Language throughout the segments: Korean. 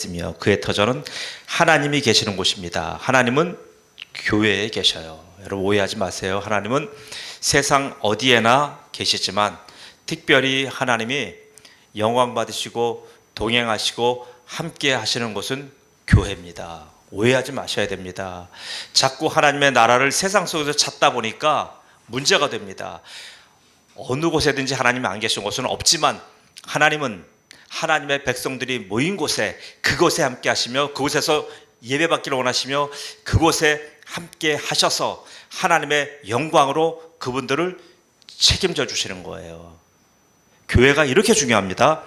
있으며 그의 터전은 하나님이 계시는 곳입니다. 하나님은 교회에 계셔요. 여러분 오해하지 마세요. 하나님은 세상 어디에나 계시지만 특별히 하나님이 영광 받으시고 동행하시고 함께 하시는 곳은 교회입니다. 오해하지 마셔야 됩니다. 자꾸 하나님의 나라를 세상 속에서 찾다 보니까 문제가 됩니다. 어느 곳에든지 하나님이 안 계신 곳은 없지만 하나님은 하나님의 백성들이 모인 곳에 그곳에 함께 하시며 그곳에서 예배받기를 원하시며 그곳에 함께 하셔서 하나님의 영광으로 그분들을 책임져 주시는 거예요. 교회가 이렇게 중요합니다.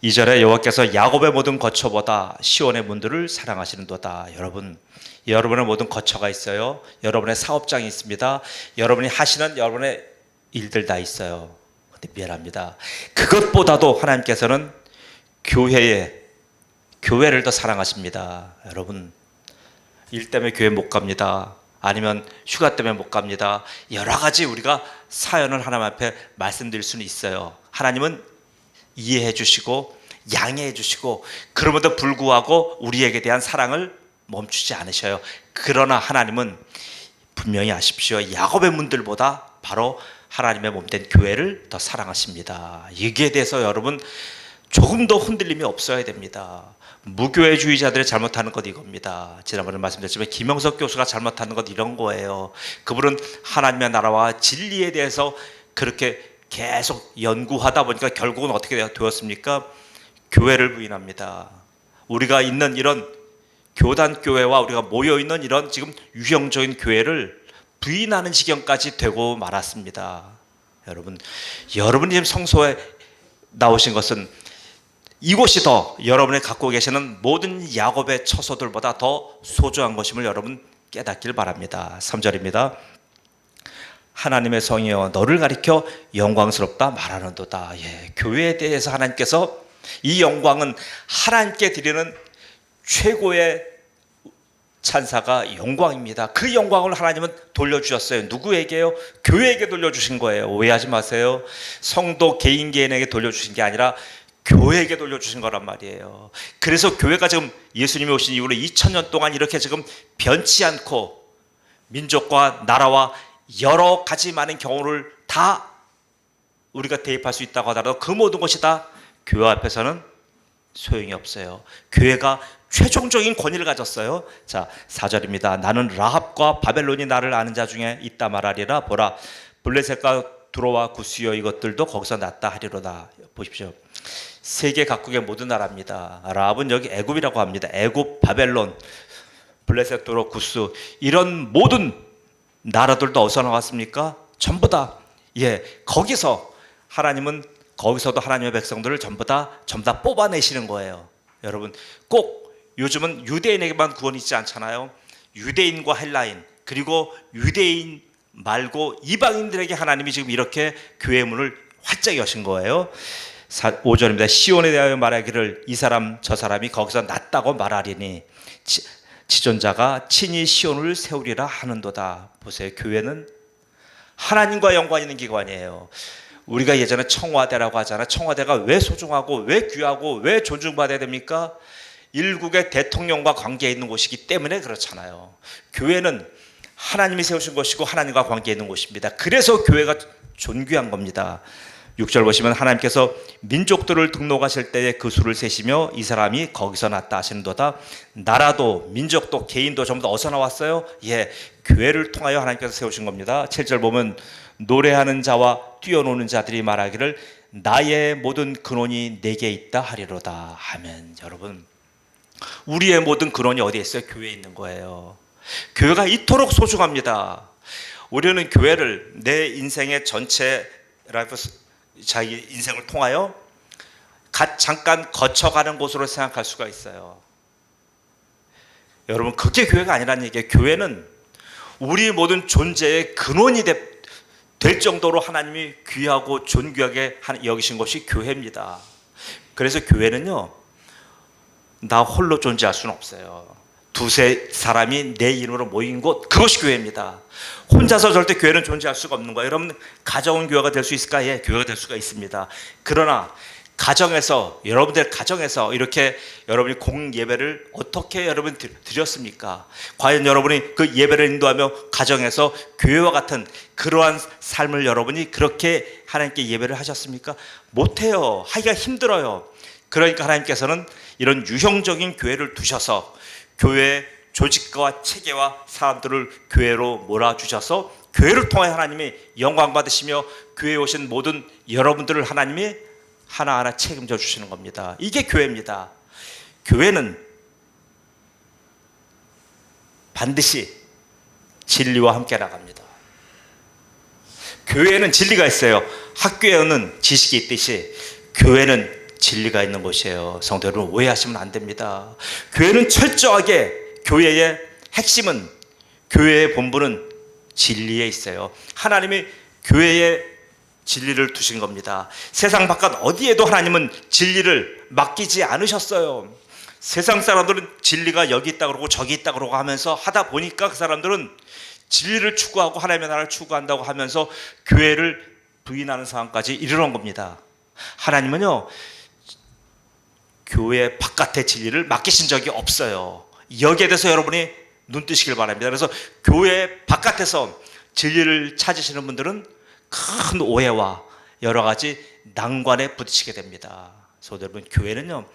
2절에 여호와께서 야곱의 모든 거처보다 시온의 문들을 사랑하시는도다. 여러분의 모든 거처가 있어요. 여러분의 사업장이 있습니다. 여러분이 하시는 여러분의 일들 다 있어요. 근데 미안합니다. 그것보다도 하나님께서는 교회를 더 사랑하십니다. 여러분 일 때문에 교회 못 갑니다. 아니면 휴가 때문에 못 갑니다. 여러 가지 우리가 사연을 하나님 앞에 말씀드릴 수는 있어요. 하나님은 이해해 주시고 양해해 주시고 그럼에도 불구하고 우리에게 대한 사랑을 멈추지 않으셔요. 그러나 하나님은 분명히 아십시오. 야곱의 문들보다 바로 하나님의 몸된 교회를 더 사랑하십니다. 여기에 대해서 여러분 조금 더 흔들림이 없어야 됩니다. 무교회주의자들이 잘못하는 것 이겁니다. 지난번에 말씀드렸지만 김영석 교수가 잘못하는 것 이런 거예요. 그분은 하나님의 나라와 진리에 대해서 그렇게 계속 연구하다 보니까 결국은 어떻게 되었습니까? 교회를 부인합니다. 우리가 있는 이런 교단교회와 우리가 모여있는 이런 지금 유형적인 교회를 부인하는 지경까지 되고 말았습니다. 여러분이 지금 성소에 나오신 것은 이곳이 더 여러분이 갖고 계시는 모든 야곱의 처소들보다 더 소중한 것임을 여러분 깨닫길 바랍니다. 3절입니다. 하나님의 성이여 너를 가리켜 영광스럽다 말하는도다. 교회에 대해서 하나님께서 이 영광은 하나님께 드리는 최고의 찬사가 영광입니다. 그 영광을 하나님은 돌려주셨어요. 누구에게요? 교회에게 돌려주신 거예요. 오해하지 마세요. 성도 개인에게 돌려주신 게 아니라 교회에게 돌려주신 거란 말이에요. 그래서 교회가 지금 예수님이 오신 이후로 2000년 동안 이렇게 지금 변치 않고 민족과 나라와 여러 가지 많은 경우를 다 우리가 대입할 수 있다고 하더라도 그 모든 것이 다 교회 앞에서는 소용이 없어요. 교회가 최종적인 권위를 가졌어요. 자, 4절입니다. 나는 라합과 바벨론이 나를 아는 자 중에 있다 말하리라. 보라 블레셋과 두로와 구스여 이것들도 거기서 났다 하리로다. 보십시오. 세계 각국의 모든 나라입니다. 라합은 여기 애굽이라고 합니다. 애굽, 바벨론, 블레셋, 두로, 구스 이런 모든 나라들도 어디서 나왔습니까? 전부 다 거기서 하나님은 거기서도 하나님의 백성들을 전부 다 뽑아내시는 거예요. 여러분 꼭 요즘은 유대인에게만 구원이 있지 않잖아요. 유대인과 헬라인 그리고 유대인 말고 이방인들에게 하나님이 지금 이렇게 교회의 문을 활짝 여신 거예요. 5절입니다. 시온에 대하여 말하기를 이 사람 저 사람이 거기서 났다고 말하리니 지존자가 친히 시온을 세우리라 하는도다. 보세요. 교회는 하나님과 연관 있는 기관이에요. 우리가 예전에 청와대라고 하잖아요. 청와대가 왜 소중하고 왜 귀하고 왜 존중받아야 됩니까? 일국의 대통령과 관계에 있는 곳이기 때문에 그렇잖아요. 교회는 하나님이 세우신 것이고 하나님과 관계에 있는 곳입니다. 그래서 교회가 존귀한 겁니다. 6절 보시면 하나님께서 민족들을 등록하실 때에 그 수를 세시며 이 사람이 거기서 났다 하시는도다. 나라도 민족도 개인도 전부 다 어디서 나왔어요? 교회를 통하여 하나님께서 세우신 겁니다. 7절 보면 노래하는 자와 뛰어노는 자들이 말하기를 나의 모든 근원이 내게 있다 하리로다 하면 여러분 우리의 모든 근원이 어디에 있어요? 교회에 있는 거예요. 교회가 이토록 소중합니다. 우리는 교회를 내 인생의 전체 라이프 자기 인생을 통하여 잠깐 거쳐가는 곳으로 생각할 수가 있어요. 여러분 그게 교회가 아니라는 얘기예요. 교회는 우리 모든 존재의 근원이 될 정도로 하나님이 귀하고 존귀하게 여기신 것이 교회입니다. 그래서 교회는요 나 홀로 존재할 수는 없어요. 두세 사람이 내 이름으로 모인 곳 그것이 교회입니다. 혼자서 절대 교회는 존재할 수가 없는 거예요. 여러분 가져온 교회가 될 수 있을까? 교회가 될 수가 있습니다. 그러나 가정에서, 여러분들 가정에서 이렇게 여러분이 공영 예배를 어떻게 여러분 드렸습니까? 과연 여러분이 그 예배를 인도하며 가정에서 교회와 같은 그러한 삶을 여러분이 그렇게 하나님께 예배를 하셨습니까? 못해요. 하기가 힘들어요. 그러니까 하나님께서는 이런 유형적인 교회를 두셔서 교회 조직과 체계와 사람들을 교회로 몰아주셔서 교회를 통해 하나님이 영광 받으시며 교회에 오신 모든 여러분들을 하나님이 하나하나 책임져 주시는 겁니다. 이게 교회입니다. 교회는 반드시 진리와 함께 나갑니다. 교회에는 진리가 있어요. 학교에는 지식이 있듯이 교회는 진리가 있는 곳이에요. 성도 여러분, 오해하시면 안 됩니다. 교회는 철저하게, 교회의 핵심은, 교회의 본부는 진리에 있어요. 하나님이 교회에 진리를 두신 겁니다. 세상 바깥 어디에도 하나님은 진리를 맡기지 않으셨어요. 세상 사람들은 진리가 여기 있다 그러고 저기 있다 그러고 하면서 하다 보니까 그 사람들은 진리를 추구하고 하나님의 나라를 추구한다고 하면서 교회를 부인하는 상황까지 이르는 겁니다. 하나님은요, 교회 바깥의 진리를 맡기신 적이 없어요. 여기에 대해서 여러분이 눈 뜨시길 바랍니다. 그래서 교회 바깥에서 진리를 찾으시는 분들은 큰 오해와 여러 가지 난관에 부딪히게 됩니다. 성도 여러분, 교회는요,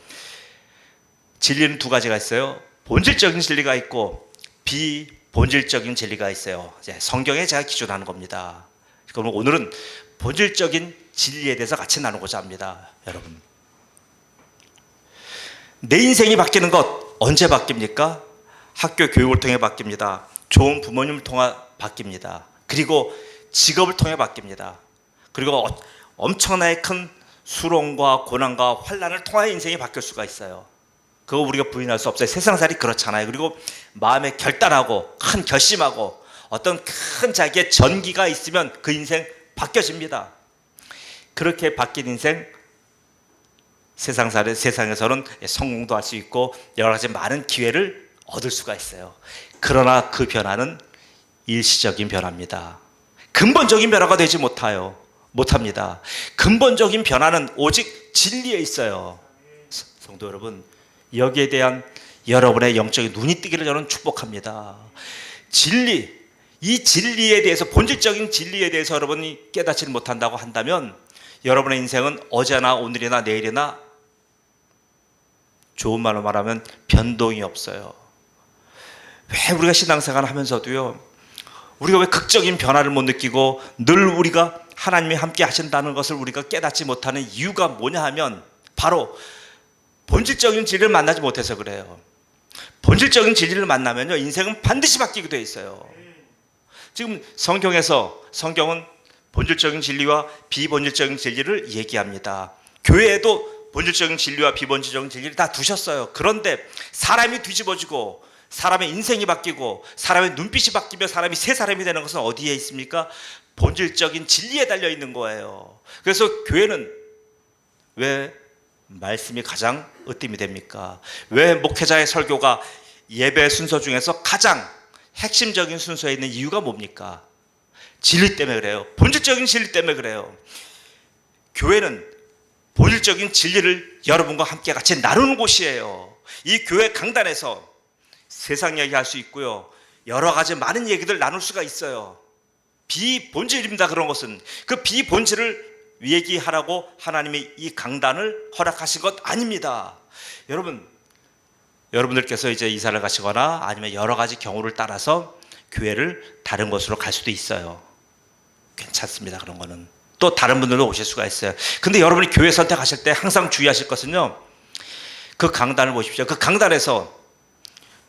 진리는 두 가지가 있어요. 본질적인 진리가 있고 비본질적인 진리가 있어요. 성경에 제가 기준하는 겁니다. 그럼 오늘은 본질적인 진리에 대해서 같이 나누고자 합니다. 여러분, 내 인생이 바뀌는 것 언제 바뀝니까? 학교 교육을 통해 바뀝니다. 좋은 부모님을 통해 바뀝니다. 그리고 직업을 통해 바뀝니다. 그리고 엄청나게 큰 수렁과 고난과 환난을 통해 인생이 바뀔 수가 있어요. 그거 우리가 부인할 수 없어요. 세상살이 그렇잖아요. 그리고 마음에 결단하고 큰 결심하고 어떤 큰 자기의 전기가 있으면 그 인생 바뀌어집니다. 그렇게 바뀐 인생, 세상에서는 성공도 할 수 있고 여러 가지 많은 기회를 얻을 수가 있어요. 그러나 그 변화는 일시적인 변화입니다. 근본적인 변화가 되지 못합니다. 근본적인 변화는 오직 진리에 있어요. 성도 여러분, 여기에 대한 여러분의 영적인 눈이 뜨기를 저는 축복합니다. 진리, 이 진리에 대해서, 본질적인 진리에 대해서 여러분이 깨닫지 못한다고 한다면 여러분의 인생은 어제나 오늘이나 내일이나, 좋은 말로 말하면 변동이 없어요. 왜 우리가 신앙생활을 하면서도요, 우리가 왜 극적인 변화를 못 느끼고 늘 우리가 하나님이 함께 하신다는 것을 우리가 깨닫지 못하는 이유가 뭐냐 하면 바로 본질적인 진리를 만나지 못해서 그래요. 본질적인 진리를 만나면요, 인생은 반드시 바뀌게 돼 있어요. 지금 성경은 본질적인 진리와 비본질적인 진리를 얘기합니다. 교회에도 본질적인 진리와 비본질적인 진리를 다 두셨어요. 그런데 사람이 뒤집어지고 사람의 인생이 바뀌고 사람의 눈빛이 바뀌며 사람이 새 사람이 되는 것은 어디에 있습니까? 본질적인 진리에 달려 있는 거예요. 그래서 교회는 왜 말씀이 가장 으뜸이 됩니까? 왜 목회자의 설교가 예배 순서 중에서 가장 핵심적인 순서에 있는 이유가 뭡니까? 진리 때문에 그래요. 본질적인 진리 때문에 그래요. 교회는 본질적인 진리를 여러분과 함께 같이 나누는 곳이에요. 이 교회 강단에서 세상 얘기할 수 있고요, 여러 가지 많은 얘기들 나눌 수가 있어요. 비본질입니다. 그런 것은 그 비본질을 얘기하라고 하나님이 이 강단을 허락하신 것 아닙니다. 여러분들께서 이제 이사를 가시거나 아니면 여러 가지 경우를 따라서 교회를 다른 곳으로 갈 수도 있어요. 괜찮습니다. 그런 거는 또 다른 분들도 오실 수가 있어요. 근데 여러분이 교회 선택하실 때 항상 주의하실 것은요, 그 강단을 보십시오. 그 강단에서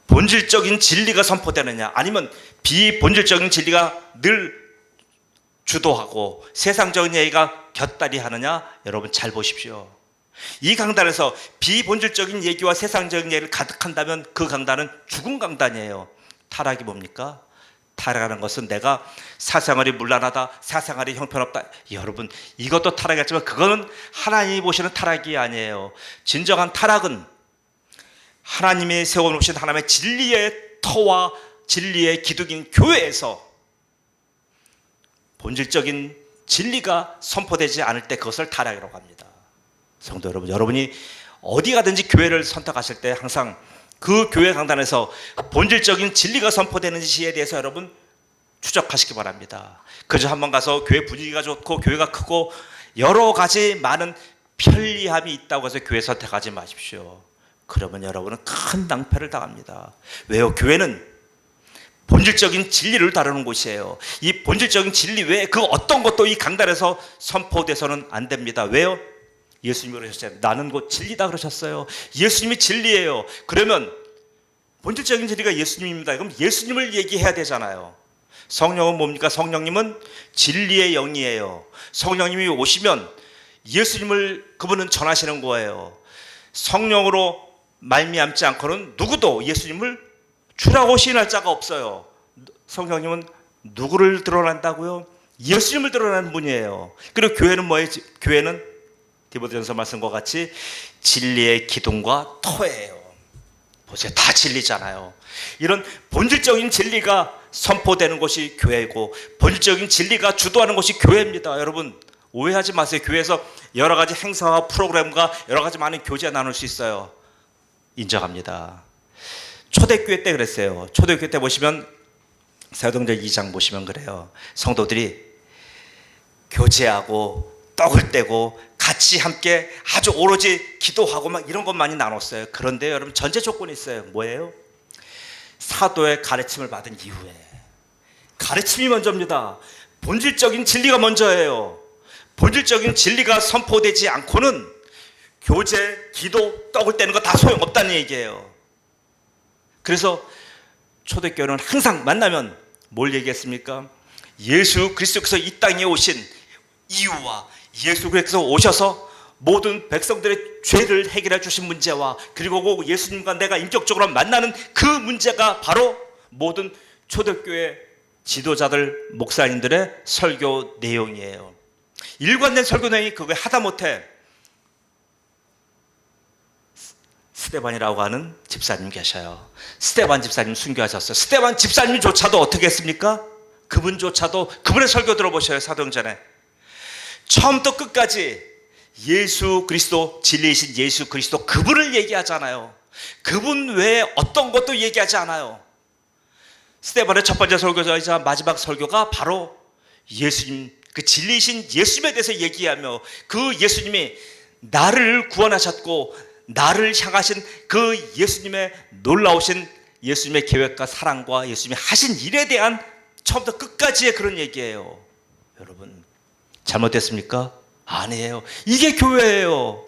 본질적인 진리가 선포되느냐, 아니면 비본질적인 진리가 늘 주도하고 세상적인 얘기가 곁다리 하느냐, 여러분 잘 보십시오. 이 강단에서 비본질적인 얘기와 세상적인 얘기를 가득한다면 그 강단은 죽은 강단이에요. 타락이 뭡니까? 타락하는 것은 내가 사생활이 문란하다, 사생활이 형편없다. 여러분, 이것도 타락이었지만 그거는 하나님이 보시는 타락이 아니에요. 진정한 타락은 하나님이 세워놓으신 하나님의 진리의 터와 진리의 기둥인 교회에서 본질적인 진리가 선포되지 않을 때 그것을 타락이라고 합니다. 성도 여러분, 여러분이 어디 가든지 교회를 선택하실 때 항상 그 교회 강단에서 본질적인 진리가 선포되는지에 대해서 여러분 추적하시기 바랍니다. 그저 한번 가서 교회 분위기가 좋고 교회가 크고 여러 가지 많은 편리함이 있다고 해서 교회 선택하지 마십시오. 그러면 여러분은 큰 낭패를 당합니다. 왜요? 교회는 본질적인 진리를 다루는 곳이에요. 이 본질적인 진리 외에 그 어떤 것도 이 강단에서 선포돼서는 안 됩니다. 왜요? 예수님이 그러셨어요. 나는 곧 진리다 그러셨어요. 예수님이 진리예요. 그러면 본질적인 진리가 예수님입니다. 그럼 예수님을 얘기해야 되잖아요. 성령은 뭡니까? 성령님은 진리의 영이에요. 성령님이 오시면 예수님을 그분은 전하시는 거예요. 성령으로 말미암지 않고는 누구도 예수님을 주라고 시인할 자가 없어요. 성령님은 누구를 드러난다고요? 예수님을 드러나는 분이에요. 그리고 교회는 뭐예요? 교회는 디모데전서 말씀과 같이 진리의 기둥과 터예요. 보세요. 다 진리잖아요. 이런 본질적인 진리가 선포되는 것이 교회고 본질적인 진리가 주도하는 것이 교회입니다. 여러분 오해하지 마세요. 교회에서 여러 가지 행사와 프로그램과 여러 가지 많은 교제가 나눌 수 있어요. 인정합니다. 초대교회 때 그랬어요. 초대교회 때 보시면 사도행전 2장 보시면 그래요. 성도들이 교제하고 떡을 떼고 같이 함께 아주 오로지 기도하고 막 이런 것 많이 나눴어요. 그런데 여러분 전제 조건이 있어요. 뭐예요? 사도의 가르침을 받은 이후에. 가르침이 먼저입니다. 본질적인 진리가 먼저예요. 본질적인 진리가 선포되지 않고는 교제, 기도, 떡을 떼는 거 다 소용없다는 얘기예요. 그래서 초대교회는 항상 만나면 뭘 얘기했습니까? 예수 그리스도께서 이 땅에 오신 이유와 예수 그리스도께서 오셔서 모든 백성들의 죄를 해결해 주신 문제와 그리고 예수님과 내가 인격적으로 만나는 그 문제가 바로 모든 초대교회 지도자들, 목사님들의 설교 내용이에요. 일관된 설교 내용이 그거 하다못해 스데반이라고 하는 집사님 계셔요. 스데반 집사님 순교하셨어요. 스데반 집사님조차도 어떻게 했습니까? 그분조차도 그분의 설교 들어보셔요. 사도행전에 처음부터 끝까지 예수 그리스도, 진리이신 예수 그리스도 그분을 얘기하잖아요. 그분 외에 어떤 것도 얘기하지 않아요. 스데반의 첫 번째 설교자이자 마지막 설교가 바로 예수님, 그 진리이신 예수님에 대해서 얘기하며 그 예수님이 나를 구원하셨고 나를 향하신 그 예수님의 놀라우신 예수님의 계획과 사랑과 예수님이 하신 일에 대한 처음부터 끝까지의 그런 얘기예요. 여러분 잘못됐습니까? 아니에요. 이게 교회예요.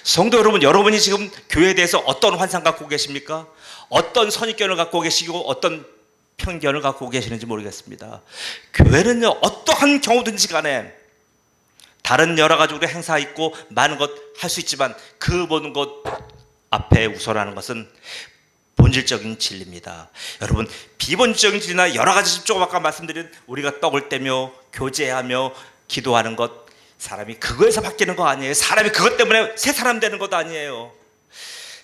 성도 여러분, 여러분이 지금 교회에 대해서 어떤 환상 갖고 계십니까? 어떤 선입견을 갖고 계시고 어떤 편견을 갖고 계시는지 모르겠습니다. 교회는요, 어떠한 경우든지 간에 다른 여러 가지 우리 행사 있고 많은 것 할 수 있지만 그 모든 것 앞에 우선하는 것은 본질적인 진리입니다. 여러분 비본질적인 진리나 여러 가지 조금 아까 말씀드린 우리가 떡을 떼며 교제하며 기도하는 것 사람이 그거에서 바뀌는 거 아니에요. 사람이 그것 때문에 새 사람 되는 것도 아니에요.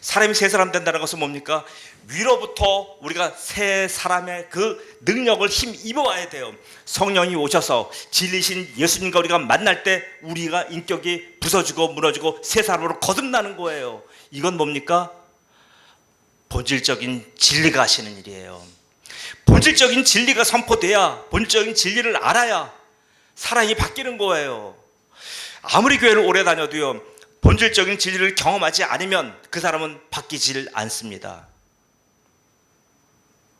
사람이 새 사람 된다는 것은 뭡니까? 위로부터 우리가 새 사람의 그 능력을 힘입어 와야 돼요. 성령이 오셔서 진리신 예수님과 우리가 만날 때 우리가 인격이 부서지고 무너지고 새 사람으로 거듭나는 거예요. 이건 뭡니까? 본질적인 진리가 하시는 일이에요. 본질적인 진리가 선포돼야, 본질적인 진리를 알아야 사람이 바뀌는 거예요. 아무리 교회를 오래 다녀도요, 본질적인 진리를 경험하지 않으면 그 사람은 바뀌질 않습니다.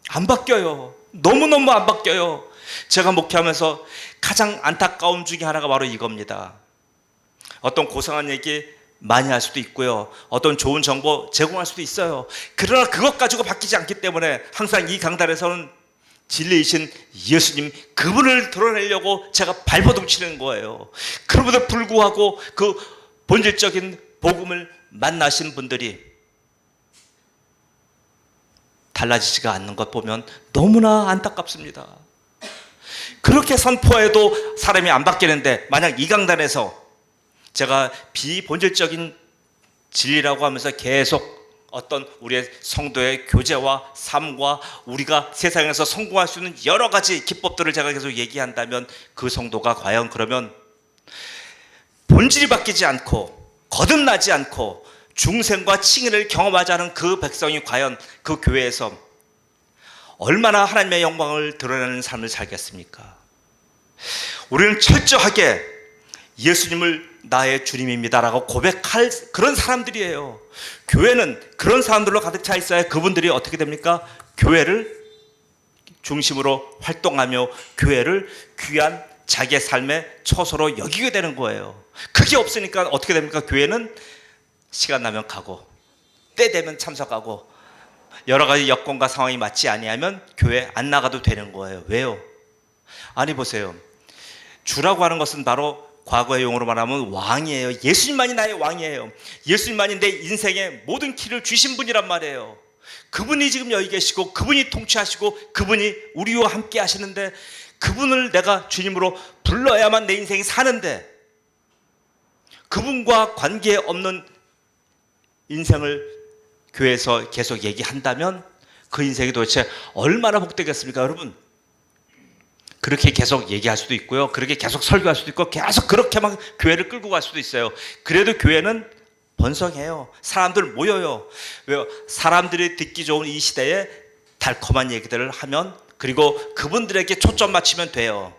안 바뀌어요. 너무너무 안 바뀌어요. 제가 목회하면서 가장 안타까운 중에 하나가 바로 이겁니다. 어떤 고상한 얘기 많이 할 수도 있고요, 어떤 좋은 정보 제공할 수도 있어요. 그러나 그것 가지고 바뀌지 않기 때문에 항상 이 강단에서는 진리이신 예수님 그분을 드러내려고 제가 발버둥 치는 거예요. 그럼에도 불구하고 그 본질적인 복음을 만나신 분들이 달라지지가 않는 것 보면 너무나 안타깝습니다. 그렇게 선포해도 사람이 안 바뀌는데 만약 이 강단에서 제가 비본질적인 진리라고 하면서 계속 어떤 우리의 성도의 교제와 삶과 우리가 세상에서 성공할 수 있는 여러 가지 기법들을 제가 계속 얘기한다면 그 성도가 과연 그러면 본질이 바뀌지 않고 거듭나지 않고 중생과 칭의를 경험하지 않은 그 백성이 과연 그 교회에서 얼마나 하나님의 영광을 드러내는 삶을 살겠습니까? 우리는 철저하게 예수님을 나의 주님입니다라고 고백할 그런 사람들이에요. 교회는 그런 사람들로 가득 차 있어야 그분들이 어떻게 됩니까? 교회를 중심으로 활동하며 교회를 귀한 자기의 삶의 처소로 여기게 되는 거예요. 그게 없으니까 어떻게 됩니까? 교회는 시간 나면 가고 때 되면 참석하고 여러 가지 여건과 상황이 맞지 아니하면 교회 안 나가도 되는 거예요. 왜요? 아니 보세요. 주라고 하는 것은 바로 과거의 용어로 말하면 왕이에요. 예수님만이 나의 왕이에요. 예수님만이 내 인생의 모든 키를 주신 분이란 말이에요. 그분이 지금 여기 계시고 그분이 통치하시고 그분이 우리와 함께 하시는데 그분을 내가 주님으로 불러야만 내 인생이 사는데 그분과 관계없는 인생을 교회에서 계속 얘기한다면 그 인생이 도대체 얼마나 복되겠습니까? 여러분, 그렇게 계속 얘기할 수도 있고요, 그렇게 계속 설교할 수도 있고 계속 그렇게만 교회를 끌고 갈 수도 있어요. 그래도 교회는 번성해요. 사람들 모여요. 왜요? 사람들이 듣기 좋은 이 시대에 달콤한 얘기들을 하면, 그리고 그분들에게 초점 맞추면 돼요.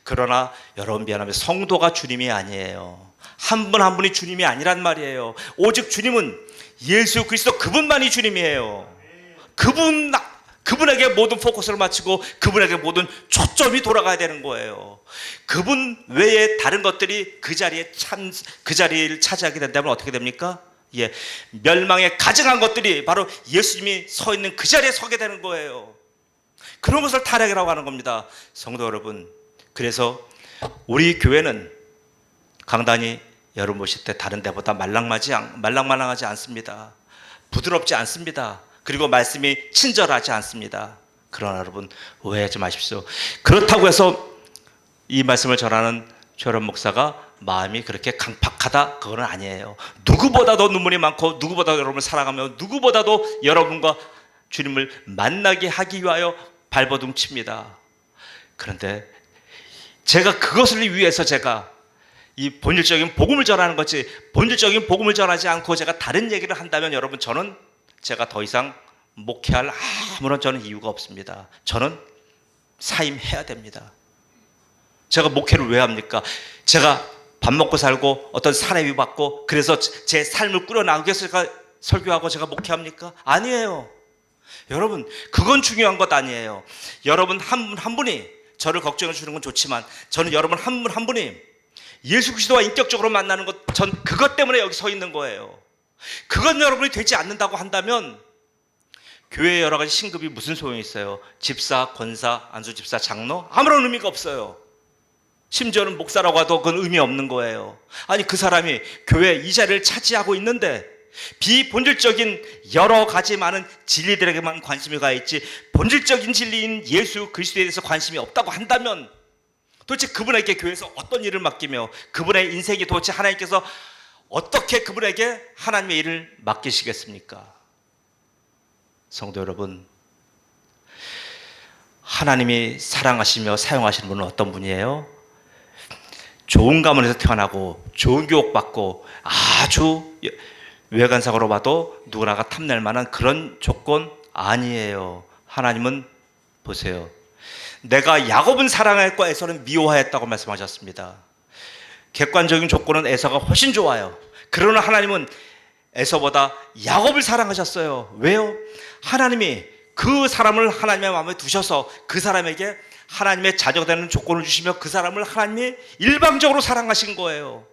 그러나 여러분 미안하면 성도가 주님이 아니에요. 한 분 한 분이 주님이 아니란 말이에요. 오직 주님은 예수 그리스도 그분만이 주님이에요. 그분에게 모든 포커스를 맞추고 그분에게 모든 초점이 돌아가야 되는 거예요. 그분 외에 다른 것들이 그 자리를 차지하게 된다면 어떻게 됩니까? 예, 멸망에 가증한 것들이 바로 예수님이 서 있는 그 자리에 서게 되는 거예요. 그런 것을 타락이라고 하는 겁니다. 성도 여러분, 그래서 우리 교회는 강단이 여러분 보실 때 다른 데보다 말랑말랑하지 않습니다. 부드럽지 않습니다. 그리고 말씀이 친절하지 않습니다. 그러나 여러분 오해하지 마십시오. 그렇다고 해서 이 말씀을 전하는 조련 목사가 마음이 그렇게 강팍하다, 그건 아니에요. 누구보다도 눈물이 많고 누구보다도 여러분을 사랑하며 누구보다도 여러분과 주님을 만나게 하기 위하여 발버둥 칩니다. 그런데 제가 그것을 위해서 제가 이 본질적인 복음을 전하는 거지, 본질적인 복음을 전하지 않고 제가 다른 얘기를 한다면 여러분, 저는 제가 더 이상 목회할 아무런 저는 이유가 없습니다. 저는 사임해야 됩니다. 제가 목회를 왜 합니까? 제가 밥 먹고 살고 어떤 사례비 받고 그래서 제 삶을 꾸려나가기 위해서 제가 설교하고 제가 목회합니까? 아니에요. 여러분, 그건 중요한 것 아니에요. 여러분 한 분 한 분이 저를 걱정해 주는 건 좋지만 저는 여러분 한 분 한 분이 예수 그리스도와 인격적으로 만나는 것, 전 그것 때문에 여기 서 있는 거예요. 그건 여러분이 되지 않는다고 한다면 교회의 여러 가지 신급이 무슨 소용이 있어요? 집사, 권사, 안수집사, 장로? 아무런 의미가 없어요. 심지어는 목사라고 해도 그건 의미 없는 거예요. 아니, 그 사람이 교회 이 자리를 차지하고 있는데 비본질적인 여러 가지 많은 진리들에게만 관심이 가 있지 본질적인 진리인 예수 그리스도에 대해서 관심이 없다고 한다면 도대체 그분에게 교회에서 어떤 일을 맡기며 그분의 인생이 도대체 하나님께서 어떻게 그분에게 하나님의 일을 맡기시겠습니까? 성도 여러분, 하나님이 사랑하시며 사용하시는 분은 어떤 분이에요? 좋은 가문에서 태어나고 좋은 교육받고 아주 외관상으로 봐도 누구나가 탐낼 만한 그런 조건 아니에요. 하나님은 보세요, 내가 야곱은 사랑했고 에서는 미워하였다고 말씀하셨습니다. 객관적인 조건은 에서가 훨씬 좋아요. 그러나 하나님은 에서보다 야곱을 사랑하셨어요. 왜요? 하나님이 그 사람을 하나님의 마음에 두셔서 그 사람에게 하나님의 자녀가 되는 조건을 주시며 그 사람을 하나님이 일방적으로 사랑하신 거예요.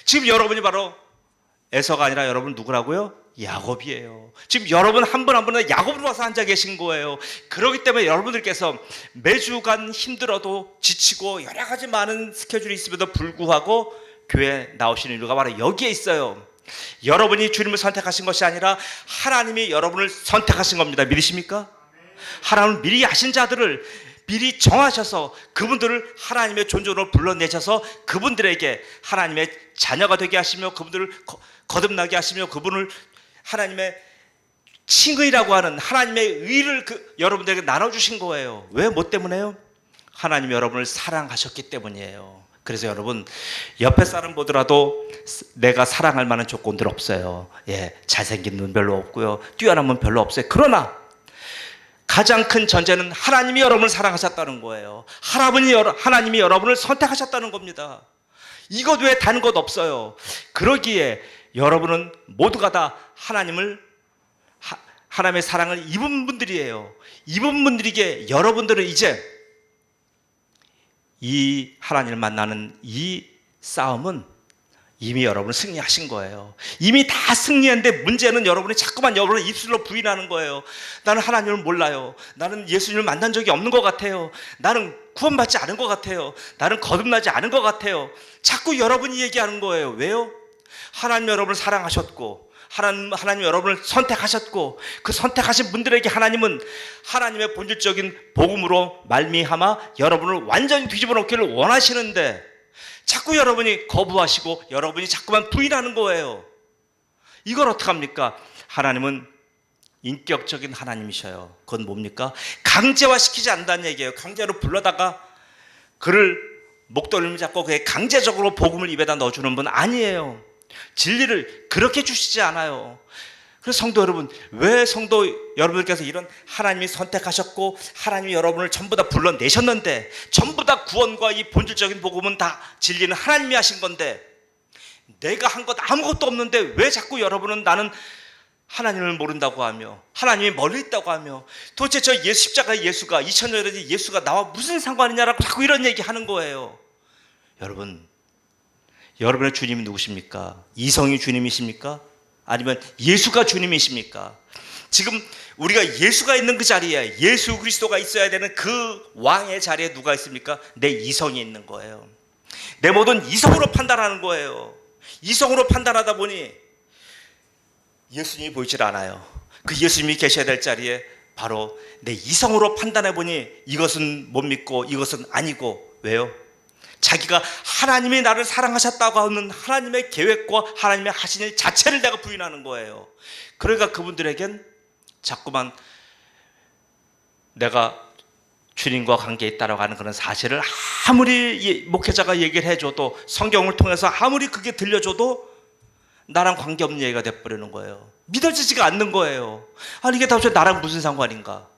지금 여러분이 바로 에서가 아니라 여러분 누구라고요? 야곱이에요. 지금 여러분 한 분 한 분은 야곱으로 와서 앉아 계신 거예요. 그렇기 때문에 여러분들께서 매주간 힘들어도 지치고 여러 가지 많은 스케줄이 있음에도 불구하고 교회에 나오시는 이유가 바로 여기에 있어요. 여러분이 주님을 선택하신 것이 아니라 하나님이 여러분을 선택하신 겁니다. 믿으십니까? 하나님은 미리 아신 자들을 미리 정하셔서 그분들을 하나님의 존재로 불러내셔서 그분들에게 하나님의 자녀가 되게 하시며 그분들을 거듭나게 하시며 그분을 하나님의 칭의라고 하는 하나님의 의를 여러분들에게 나눠주신 거예요. 왜? 뭐 때문에요? 하나님이 여러분을 사랑하셨기 때문이에요. 그래서 여러분, 옆에 사람 보더라도 내가 사랑할 만한 조건들 없어요. 예, 잘생긴 눈 별로 없고요, 뛰어난 분 별로 없어요. 그러나 가장 큰 전제는 하나님이 여러분을 사랑하셨다는 거예요. 하나님이 여러분을 선택하셨다는 겁니다. 이것 외에 다른 것 없어요. 그러기에 여러분은 모두가 다 하나님의 사랑을 입은 분들이에요. 입은 분들이기에 여러분들은 이제 이 하나님을 만나는 이 싸움은 이미 여러분은 승리하신 거예요. 이미 다 승리했는데 문제는 여러분이 자꾸만 여러분의 입술로 부인하는 거예요. 나는 하나님을 몰라요. 나는 예수님을 만난 적이 없는 것 같아요. 나는 구원받지 않은 것 같아요. 나는 거듭나지 않은 것 같아요. 자꾸 여러분이 얘기하는 거예요. 왜요? 하나님 여러분을 사랑하셨고 하나님 여러분을 선택하셨고 그 선택하신 분들에게 하나님은 하나님의 본질적인 복음으로 말미암아 여러분을 완전히 뒤집어 놓기를 원하시는데 자꾸 여러분이 거부하시고 여러분이 자꾸만 부인하는 거예요. 이걸 어떡합니까? 하나님은 인격적인 하나님이셔요. 그건 뭡니까? 강제화시키지 않는다는 얘기예요. 강제로 불러다가 그를 목덜미 잡고 그에 강제적으로 복음을 입에다 넣어주는 분 아니에요. 진리를 그렇게 주시지 않아요. 그래서 성도 여러분, 왜 성도 여러분들께서 이런 하나님이 선택하셨고 하나님이 여러분을 전부 다 불러내셨는데 전부 다 구원과 이 본질적인 복음은 다 진리는 하나님이 하신 건데 내가 한 것 아무것도 없는데 왜 자꾸 여러분은 나는 하나님을 모른다고 하며 하나님이 멀리 있다고 하며 도대체 저 십자가의 예수가 2000년 전에 예수가 나와 무슨 상관이냐라고 자꾸 이런 얘기 하는 거예요. 여러분, 여러분의 주님이 누구십니까? 이성이 주님이십니까? 아니면 예수가 주님이십니까? 지금 우리가 예수가 있는 그 자리에 예수 그리스도가 있어야 되는 그 왕의 자리에 누가 있습니까? 내 이성이 있는 거예요. 내 모든 이성으로 판단하는 거예요. 이성으로 판단하다 보니 예수님이 보이질 않아요. 그 예수님이 계셔야 될 자리에 바로 내 이성으로 판단해 보니 이것은 못 믿고 이것은 아니고. 왜요? 자기가 하나님이 나를 사랑하셨다고 하는 하나님의 계획과 하나님의 하신 일 자체를 내가 부인하는 거예요. 그러니까 그분들에겐 자꾸만 내가 주님과 관계에 있다라고 하는 그런 사실을 아무리 목회자가 얘기를 해줘도 성경을 통해서 아무리 그게 들려줘도 나랑 관계없는 얘기가 돼버리는 거예요. 믿어지지가 않는 거예요. 아니 이게 도대체 나랑 무슨 상관인가?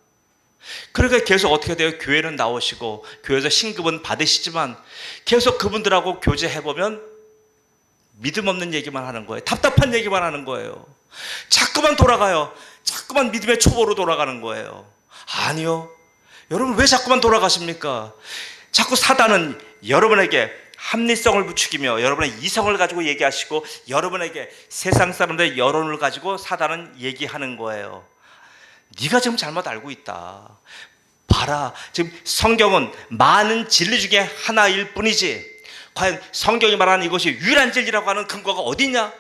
그러니까 계속 어떻게 돼요? 교회는 나오시고 교회에서 신급은 받으시지만 계속 그분들하고 교제해보면 믿음 없는 얘기만 하는 거예요. 답답한 얘기만 하는 거예요. 자꾸만 돌아가요. 자꾸만 믿음의 초보로 돌아가는 거예요. 아니요. 여러분 왜 자꾸만 돌아가십니까? 자꾸 사단은 여러분에게 합리성을 부추기며 여러분의 이성을 가지고 얘기하시고 여러분에게 세상 사람들의 여론을 가지고 사단은 얘기하는 거예요. 네가 지금 잘못 알고 있다. 봐라. 지금 성경은 많은 진리 중에 하나일 뿐이지 과연 성경이 말하는 이것이 유일한 진리라고 하는 근거가 어디냐?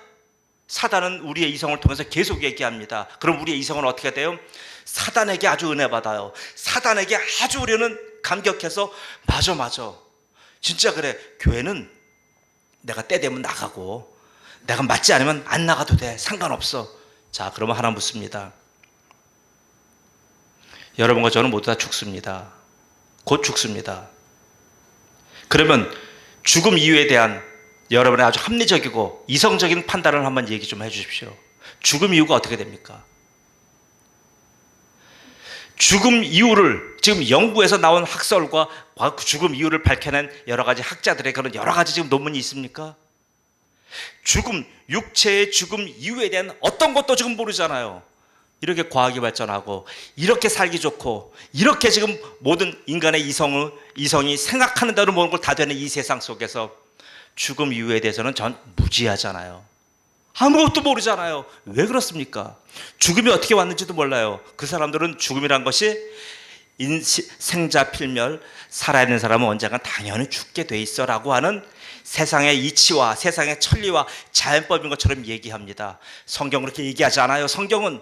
사단은 우리의 이성을 통해서 계속 얘기합니다. 그럼 우리의 이성은 어떻게 돼요? 사단에게 아주 은혜 받아요. 사단에게 아주 우리는 감격해서 맞아. 진짜 그래. 교회는 내가 때 되면 나가고 내가 맞지 않으면 안 나가도 돼. 상관없어. 자, 그러면 하나 묻습니다. 여러분과 저는 모두 다 죽습니다. 곧 죽습니다. 그러면 죽음 이유에 대한 여러분의 아주 합리적이고 이성적인 판단을 한번 얘기 좀 해주십시오. 죽음 이유가 어떻게 됩니까? 죽음 이유를 지금 연구에서 나온 학설과 죽음 이유를 밝혀낸 여러 가지 학자들의 그런 여러 가지 지금 논문이 있습니까? 죽음, 육체의 죽음 이유에 대한 어떤 것도 지금 모르잖아요. 이렇게 과학이 발전하고 이렇게 살기 좋고 이렇게 지금 모든 인간의 이성이 생각하는 대로 모든 걸 다 되는 이 세상 속에서 죽음 이유에 대해서는 전 무지하잖아요. 아무것도 모르잖아요. 왜 그렇습니까? 죽음이 어떻게 왔는지도 몰라요. 그 사람들은 죽음이란 것이 생자 필멸, 살아있는 사람은 언젠가 당연히 죽게 돼 있어 라고 하는 세상의 이치와 세상의 천리와 자연법인 것처럼 얘기합니다. 성경은 그렇게 얘기하지 않아요. 성경은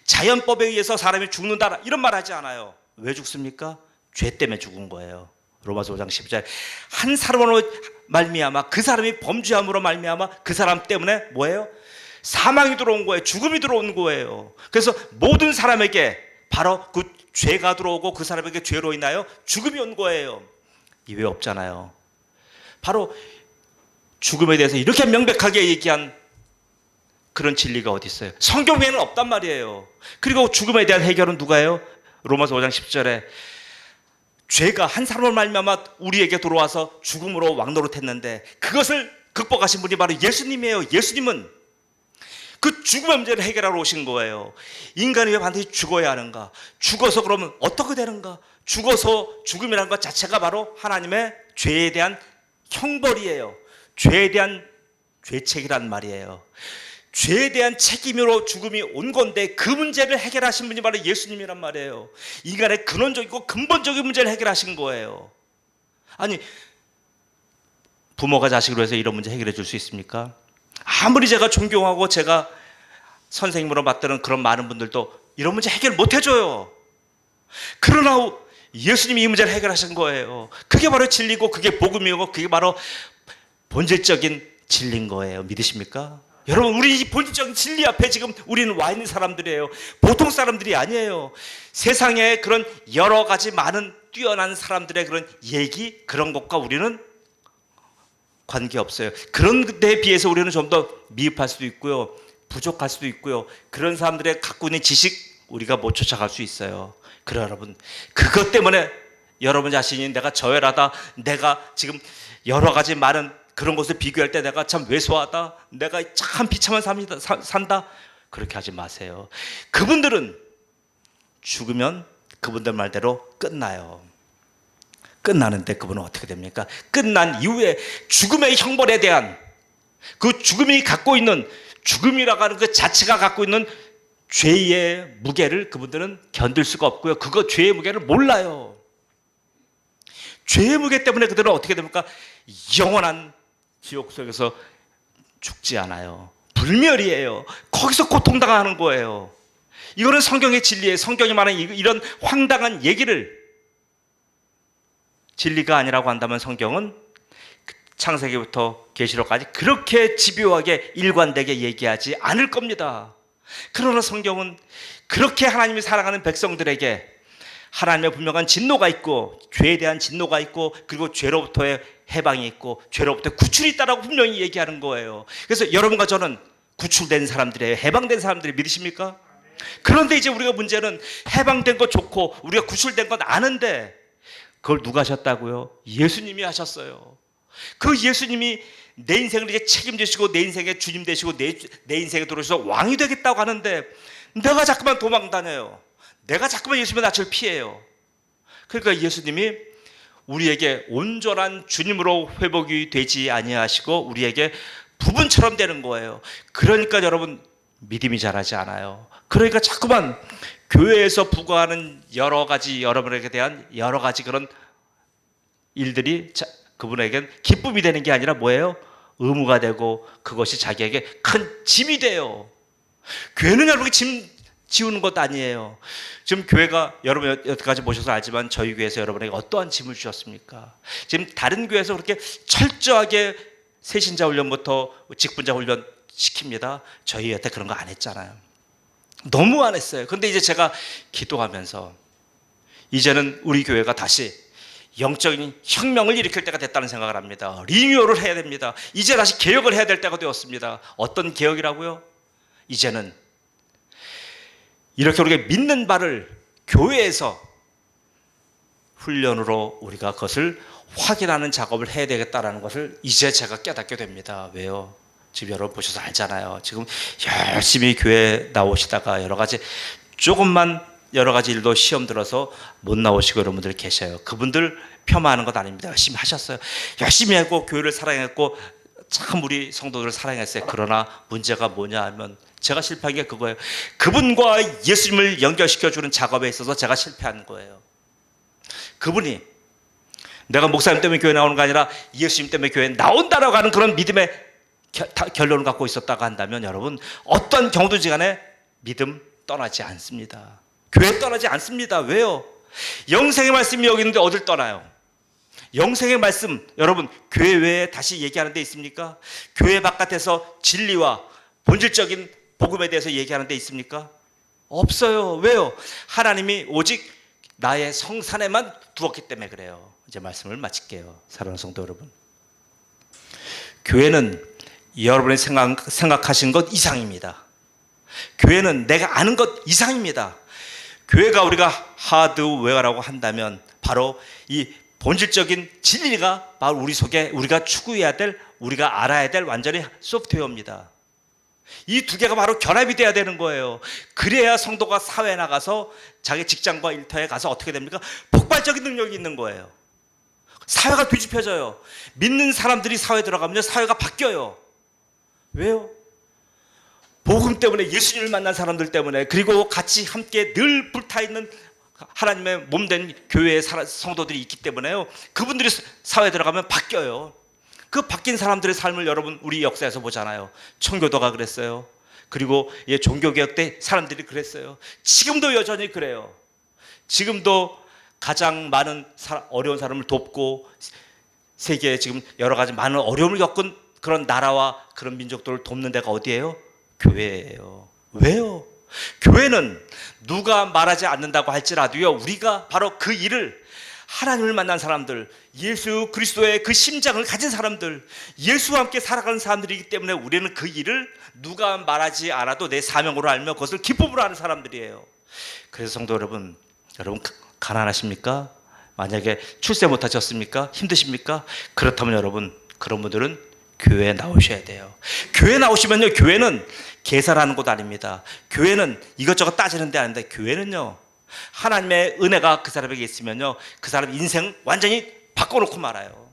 자연법에 의해서 사람이 죽는다 이런 말 하지 않아요. 왜 죽습니까? 죄 때문에 죽은 거예요. 로마서 5장 12절 한 사람으로 말미암아 그 사람이 범죄함으로 말미암아 그 사람 때문에 뭐예요? 사망이 들어온 거예요. 죽음이 들어온 거예요. 그래서 모든 사람에게 바로 그 죄가 들어오고 그 사람에게 죄로 인하여 죽음이 온 거예요. 이외에 없잖아요. 바로 죽음에 대해서 이렇게 명백하게 얘기한 그런 진리가 어디 있어요? 성경에는 없단 말이에요. 그리고 죽음에 대한 해결은 누가 해요? 로마서 5장 10절에 죄가 한 사람을 말미암아 우리에게 들어와서 죽음으로 왕노릇했는데 그것을 극복하신 분이 바로 예수님이에요. 예수님은 그 죽음의 문제를 해결하러 오신 거예요. 인간이 왜 반드시 죽어야 하는가? 죽어서 그러면 어떻게 되는가? 죽어서 죽음이라는 것 자체가 바로 하나님의 죄에 대한 형벌이에요. 죄에 대한 죄책이란 말이에요. 죄에 대한 책임으로 죽음이 온 건데 그 문제를 해결하신 분이 바로 예수님이란 말이에요. 인간의 근원적이고 근본적인 문제를 해결하신 거예요. 아니, 부모가 자식으로 해서 이런 문제 해결해 줄 수 있습니까? 아무리 제가 존경하고 제가 선생님으로 맡드는 그런 많은 분들도 이런 문제 해결 못 해줘요. 그러나 예수님이 이 문제를 해결하신 거예요. 그게 바로 진리고 그게 복음이고 그게 바로 본질적인 진리인 거예요. 믿으십니까? 여러분, 우리 이 본질적인 진리 앞에 지금 우리는 와 있는 사람들이에요. 보통 사람들이 아니에요. 세상에 그런 여러 가지 많은 뛰어난 사람들의 그런 얘기, 그런 것과 우리는 관계없어요. 그런 데에 비해서 우리는 좀 더 미흡할 수도 있고요, 부족할 수도 있고요. 그런 사람들의 갖고 있는 지식 우리가 못 쫓아갈 수 있어요. 그래 여러분, 그것 때문에 여러분 자신이 내가 저열하다, 내가 지금 여러 가지 많은 그런 것을 비교할 때 내가 참 왜소하다, 내가 참 비참한 삶이다, 산다, 그렇게 하지 마세요. 그분들은 죽으면 그분들 말대로 끝나요. 끝나는데 그분은 어떻게 됩니까? 끝난 이후에 죽음의 형벌에 대한 그 죽음이 갖고 있는, 죽음이라고 하는 그 자체가 갖고 있는 죄의 무게를 그분들은 견딜 수가 없고요. 그거 죄의 무게를 몰라요. 죄의 무게 때문에 그들은 어떻게 됩니까? 영원한 지옥 속에서 죽지 않아요. 불멸이에요. 거기서 고통당하는 거예요. 이거는 성경의 진리예요. 성경이 말하는 이런 황당한 얘기를 진리가 아니라고 한다면 성경은 창세기부터 계시록까지 그렇게 집요하게 일관되게 얘기하지 않을 겁니다. 그러나 성경은 그렇게 하나님이 사랑하는 백성들에게 하나님의 분명한 진노가 있고 죄에 대한 진노가 있고 그리고 죄로부터의 해방이 있고 죄로부터의 구출이 있다라고 분명히 얘기하는 거예요. 그래서 여러분과 저는 구출된 사람들이에요. 해방된 사람들이, 믿으십니까? 그런데 이제 우리가 문제는 해방된 거 좋고 우리가 구출된 건 아는데 그걸 누가 하셨다고요? 예수님이 하셨어요. 그 예수님이 내 인생을 이제 책임지시고 내 인생의 주님 되시고 내 인생에 들어오셔서 왕이 되겠다고 하는데 내가 자꾸만 도망 다녀요. 내가 자꾸만 예수님의 낯을 피해요. 그러니까 예수님이 우리에게 온전한 주님으로 회복이 되지 아니하시고 우리에게 부분처럼 되는 거예요. 그러니까 여러분 믿음이 자라지 않아요. 그러니까 자꾸만 교회에서 부과하는 여러 가지, 여러분에게 대한 여러 가지 그런 일들이 그분에겐 기쁨이 되는 게 아니라 뭐예요? 의무가 되고 그것이 자기에게 큰 짐이 돼요. 교회는 여러분이 짐 지우는 것도 아니에요. 지금 교회가 여러분 여태까지 모셔서 알지만 저희 교회에서 여러분에게 어떠한 짐을 주셨습니까? 지금 다른 교회에서 그렇게 철저하게 세신자 훈련부터 직분자 훈련 시킵니다. 저희 여태 그런 거 안 했잖아요. 너무 안 했어요. 그런데 이제 제가 기도하면서 이제는 우리 교회가 다시 영적인 혁명을 일으킬 때가 됐다는 생각을 합니다. 리뉴얼을 해야 됩니다. 이제 다시 개혁을 해야 될 때가 되었습니다. 어떤 개혁이라고요? 이제는 이렇게 우리가 믿는 바를 교회에서 훈련으로 우리가 그것을 확인하는 작업을 해야 되겠다는 것을 이제 제가 깨닫게 됩니다. 왜요? 지금 여러분 보셔서 알잖아요. 지금 열심히 교회 나오시다가 여러 가지 조금만 여러 가지 일도 시험 들어서 못 나오시고 여러분들 계셔요. 그분들 폄하하는 것 아닙니다. 열심히 하셨어요. 열심히 했고 교회를 사랑했고 참 우리 성도들을 사랑했어요. 그러나 문제가 뭐냐 하면 제가 실패한 게 그거예요. 그분과 예수님을 연결시켜주는 작업에 있어서 제가 실패한 거예요. 그분이 내가 목사님 때문에 교회 나오는 거 아니라 예수님 때문에 교회에 나온다라고 하는 그런 믿음의 결론을 갖고 있었다고 한다면 여러분 어떤 경우든지 간에 믿음 떠나지 않습니다. 교회 떠나지 않습니다. 왜요? 영생의 말씀이 여기 있는데 어딜 떠나요? 영생의 말씀 여러분 교회 외에 다시 얘기하는 데 있습니까? 교회 바깥에서 진리와 본질적인 복음에 대해서 얘기하는 데 있습니까? 없어요. 왜요? 하나님이 오직 나의 성산에만 두었기 때문에 그래요. 이제 말씀을 마칠게요. 사랑하는 성도 여러분, 교회는 여러분이 생각하신 것 이상입니다. 교회는 내가 아는 것 이상입니다. 교회가 우리가 하드웨어라고 한다면 바로 이 본질적인 진리가 바로 우리 속에 우리가 추구해야 될, 우리가 알아야 될 완전히 소프트웨어입니다. 이 두 개가 바로 결합이 돼야 되는 거예요. 그래야 성도가 사회에 나가서 자기 직장과 일터에 가서 어떻게 됩니까? 폭발적인 능력이 있는 거예요. 사회가 뒤집혀져요. 믿는 사람들이 사회에 들어가면 사회가 바뀌어요. 왜요? 복음 때문에, 예수님을 만난 사람들 때문에, 그리고 같이 함께 늘 불타있는 하나님의 몸된 교회의 성도들이 있기 때문에요. 그분들이 사회에 들어가면 바뀌어요. 그 바뀐 사람들의 삶을 여러분 우리 역사에서 보잖아요. 청교도가 그랬어요. 그리고 종교개혁 때 사람들이 그랬어요. 지금도 여전히 그래요. 지금도 가장 많은 어려운 사람을 돕고 세계에 지금 여러 가지 많은 어려움을 겪은 그런 나라와 그런 민족들을 돕는 데가 어디예요? 교회예요. 왜요? 교회는 누가 말하지 않는다고 할지라도요, 우리가 바로 그 일을, 하나님을 만난 사람들, 예수 그리스도의 그 심장을 가진 사람들, 예수와 함께 살아가는 사람들이기 때문에 우리는 그 일을 누가 말하지 않아도 내 사명으로 알며 그것을 기쁨으로 하는 사람들이에요. 그래서 성도 여러분 가난하십니까? 만약에 출세 못하셨습니까? 힘드십니까? 그렇다면 여러분, 그런 분들은 교회에 나오셔야 돼요. 교회에 나오시면요, 교회는 계산하는 곳 아닙니다. 교회는 이것저것 따지는 데 아닌데, 교회는요, 하나님의 은혜가 그 사람에게 있으면요, 그 사람 인생 완전히 바꿔놓고 말아요.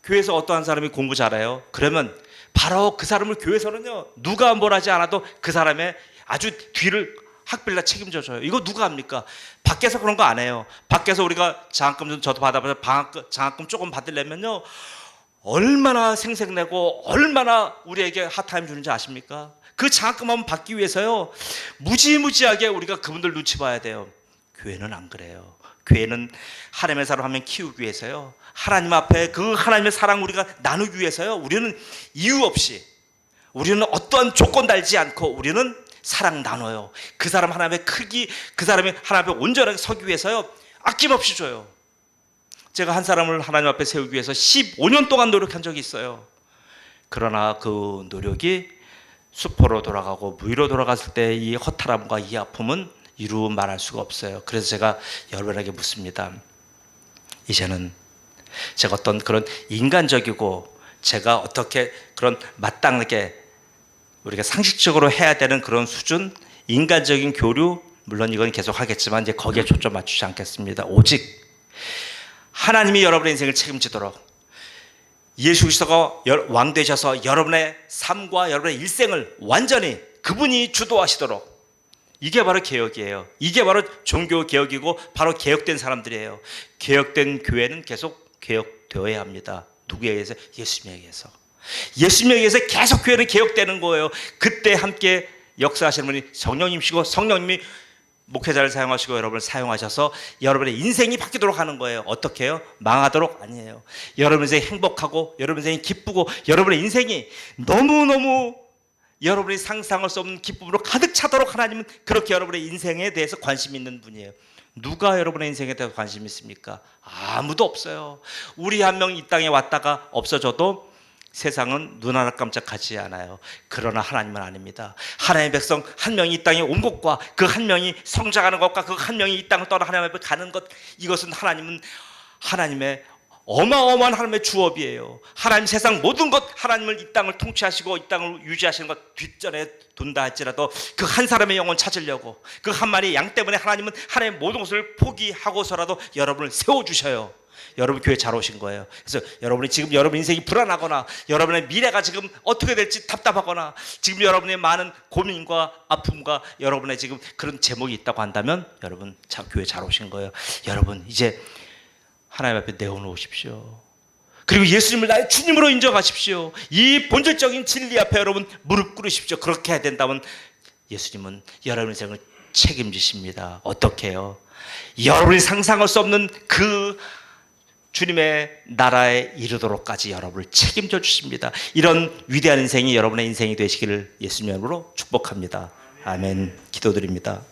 교회에서 어떠한 사람이 공부 잘해요? 그러면 바로 그 사람을 교회에서는요, 누가 뭘 하지 않아도 그 사람의 아주 뒤를 학빌라 책임져 줘요. 이거 누가 합니까? 밖에서 그런 거 안 해요. 밖에서 우리가 장학금 좀 저도 받아봐서 장학금 조금 받으려면요, 얼마나 생색내고 얼마나 우리에게 핫타임 주는지 아십니까? 그 장학금 한번 받기 위해서요, 무지무지하게 우리가 그분들 눈치 봐야 돼요. 교회는 안 그래요. 교회는 하나님의 사람 한 명 키우기 위해서요, 하나님 앞에 그 하나님의 사랑 우리가 나누기 위해서요, 우리는 이유 없이, 우리는 어떠한 조건 달지 않고 우리는 사랑 나눠요. 그 사람 하나님의 크기, 그 사람이 하나님 앞에 온전하게 서기 위해서요, 아낌없이 줘요. 제가 한 사람을 하나님 앞에 세우기 위해서 15년 동안 노력한 적이 있어요. 그러나 그 노력이 수포로 돌아가고 무위로 돌아갔을 때 이 허탈함과 이 아픔은 이루 말할 수가 없어요. 그래서 제가 여러분에게 묻습니다. 이제는 제가 어떤 그런 인간적이고 제가 어떻게 그런 마땅하게 우리가 상식적으로 해야 되는 그런 수준, 인간적인 교류, 물론 이건 계속 하겠지만 이제 거기에 초점 맞추지 않겠습니다. 오직 하나님이 여러분의 인생을 책임지도록, 예수 그리스도가 왕 되셔서 여러분의 삶과 여러분의 일생을 완전히 그분이 주도하시도록, 이게 바로 개혁이에요. 이게 바로 종교 개혁이고 바로 개혁된 사람들이에요. 개혁된 교회는 계속 개혁되어야 합니다. 누구에 의해서? 예수님에 의해서. 예수님에 의해서 계속 교회는 개혁되는 거예요. 그때 함께 역사하시는 분이 성령님이시고, 성령님이 목회자를 사용하시고 여러분을 사용하셔서 여러분의 인생이 바뀌도록 하는 거예요. 어떻게 해요? 망하도록 아니에요. 여러분 인생이 행복하고 여러분 인생이 기쁘고 여러분의 인생이 너무너무 여러분이 상상할 수 없는 기쁨으로 가득 차도록 하나님은 그렇게 여러분의 인생에 대해서 관심 있는 분이에요. 누가 여러분의 인생에 대해서 관심 있습니까? 아무도 없어요. 우리 한 명 이 땅에 왔다가 없어져도 세상은 눈 하나 깜짝하지 않아요. 그러나 하나님은 아닙니다. 하나님의 백성 한 명이 이 땅에 온 것과 그 한 명이 성장하는 것과 그 한 명이 이 땅을 떠나 하나님 앞에 가는 것, 이것은 하나님은 하나님의 어마어마한 하나님의 주업이에요. 하나님 세상 모든 것, 하나님을 이 땅을 통치하시고 이 땅을 유지하시는 것 뒷전에 둔다 할지라도 그 한 사람의 영혼 찾으려고, 그 한 마리 양 때문에 하나님은 하나님의 모든 것을 포기하고서라도 여러분을 세워주셔요. 여러분 교회 잘 오신 거예요. 그래서 여러분이 지금 여러분 인생이 불안하거나 여러분의 미래가 지금 어떻게 될지 답답하거나 지금 여러분의 많은 고민과 아픔과 여러분의 지금 그런 제목이 있다고 한다면 여러분 교회 잘 오신 거예요. 여러분 이제 하나님 앞에 내어놓으십시오. 그리고 예수님을 나의 주님으로 인정하십시오. 이 본질적인 진리 앞에 여러분 무릎 꿇으십시오. 그렇게 해야 된다면 예수님은 여러분 인생을 책임지십니다. 어떻게 해요? 여러분이 상상할 수 없는 그 주님의 나라에 이르도록까지 여러분을 책임져 주십니다. 이런 위대한 인생이 여러분의 인생이 되시기를 예수님 이름으로 축복합니다. 아멘. 기도드립니다.